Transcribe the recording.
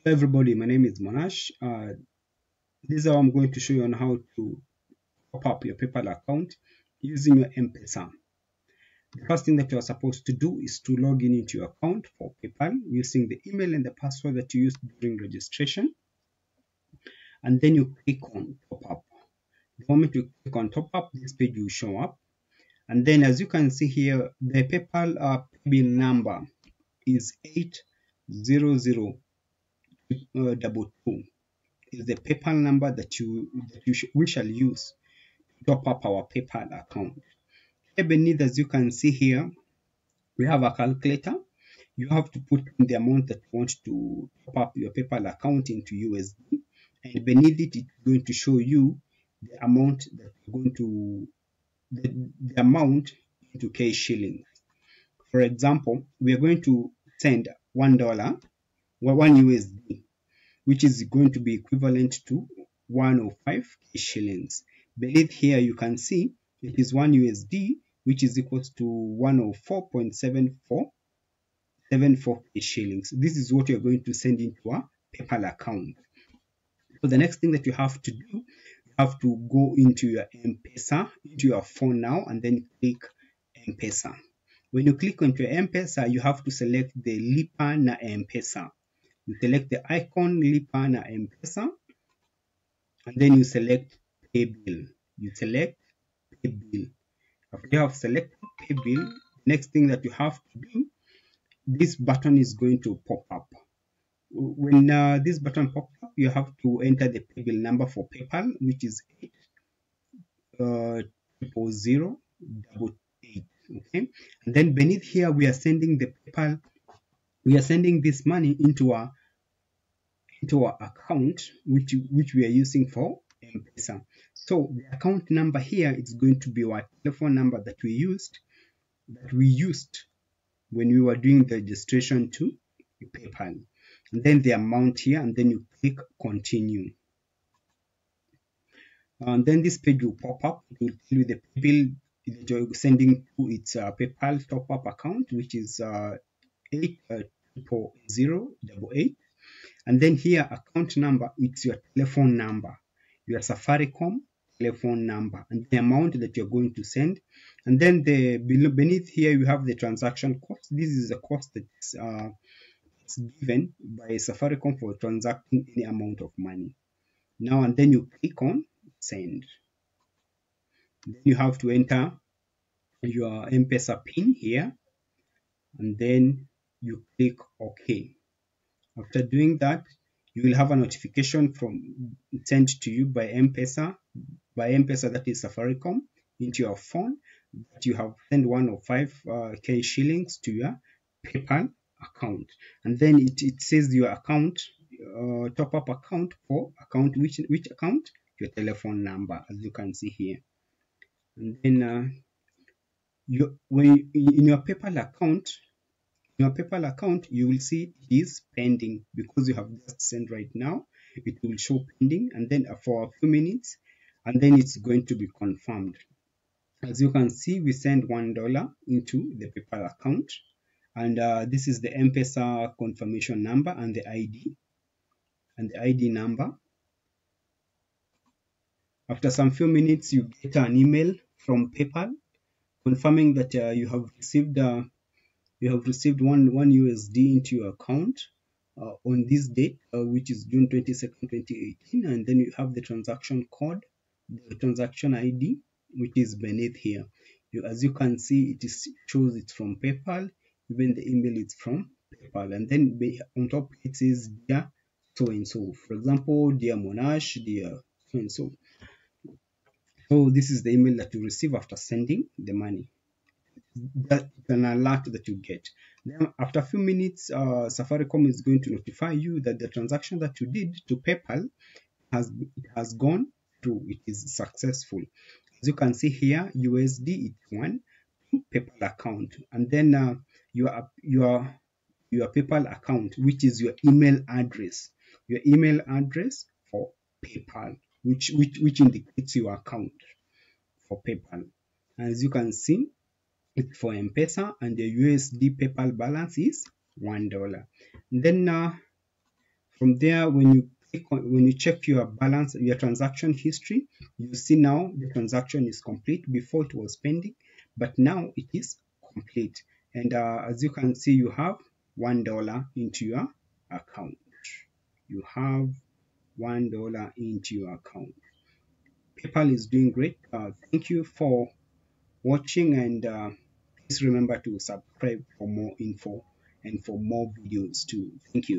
Hello everybody, my name is Monash. This is how I'm going to show you on how to top up your PayPal account using your M-Pesa. The first thing that you are supposed to do is to log in into your account for PayPal using the email and the password that you used during registration. And then you click on top up. The moment you click on top up, this page will show up. And then as you can see here, the PayPal bill number is 80022. Is the PayPal number that we shall use to top up our PayPal account. Here beneath, as you can see here, we have a calculator. You have to put in the amount that you want to top up your PayPal account into USD, and beneath it, it's going to show you the amount that you're going to the amount into K shillings. For example, we are going to send $1, one USD, which is going to be equivalent to 105 shillings. Beneath here, you can see it is 1 USD, which is equals to 104.74 shillings. This is what you're going to send into a PayPal account. So the next thing that you have to do, you have to go into your M-Pesa, into your phone now, and then click M-Pesa. When you click onto your M-Pesa, you have to select the Lipa na M-Pesa. You select the icon Lipa na M-Pesa, and then you select Pay Bill. You select Pay Bill. After you have selected Pay Bill, next thing that you have to do, this button is going to pop up. When this button pops up, you have to enter the Pay Bill number for PayPal, which is 80088. Okay, and then beneath here, we are sending the PayPal. We are sending this money into our account which we are using for M-Pesa. So the account number here is going to be our telephone number that we used when we were doing the registration to PayPal. And then the amount here, and then you click continue. And then this page will pop up. It will tell you the bill that you're sending to its PayPal top-up account, which is 80088. And then here, account number, it's your telephone number, your Safaricom telephone number, and the amount that you're going to send. And then beneath here, you have the transaction cost. This is the cost that's given by Safaricom for transacting any amount of money. Now, and then you click on send. Then you have to enter your M-Pesa PIN here, and then you click OK. After doing that, you will have a notification sent to you by M-Pesa, that is Safaricom, into your phone that you have sent 105K shillings to your PayPal account. And then it says your account, top up account for account, which account? Your telephone number, as you can see here. And then when in your PayPal account, you will see it is pending because you have just sent right now. It will show pending, and then for a few minutes, and then it's going to be confirmed. As you can see, we send $1 into the PayPal account, and this is the M-Pesa confirmation number and the ID number. After some few minutes, you get an email from PayPal confirming that you have received one USD into your account on this date, which is June 22nd, 2018, and then you have the transaction code, the transaction ID, which is beneath here. As you can see, it shows it's from PayPal. Even the email is from PayPal, and then on top it says dear so and so. For example, dear Monash, dear so and so. So this is the email that you receive after sending the money. That's an alert that you get. Then after a few minutes, Safaricom is going to notify you that the transaction that you did to PayPal has gone through. It is successful. As you can see here, USD is one PayPal account, and then your PayPal account, which is your email address for PayPal, which indicates your account for PayPal. As you can see, it's for M-Pesa, and the USD PayPal balance is $1. And then From there, when you check your balance, your transaction history, you see now the transaction is complete. Before it was pending, but now it is complete. And as you can see, you have $1 into your account. You have $1 into your account. PayPal is doing great. Thank you for watching, and please remember to subscribe for more info and for more videos too. Thank you.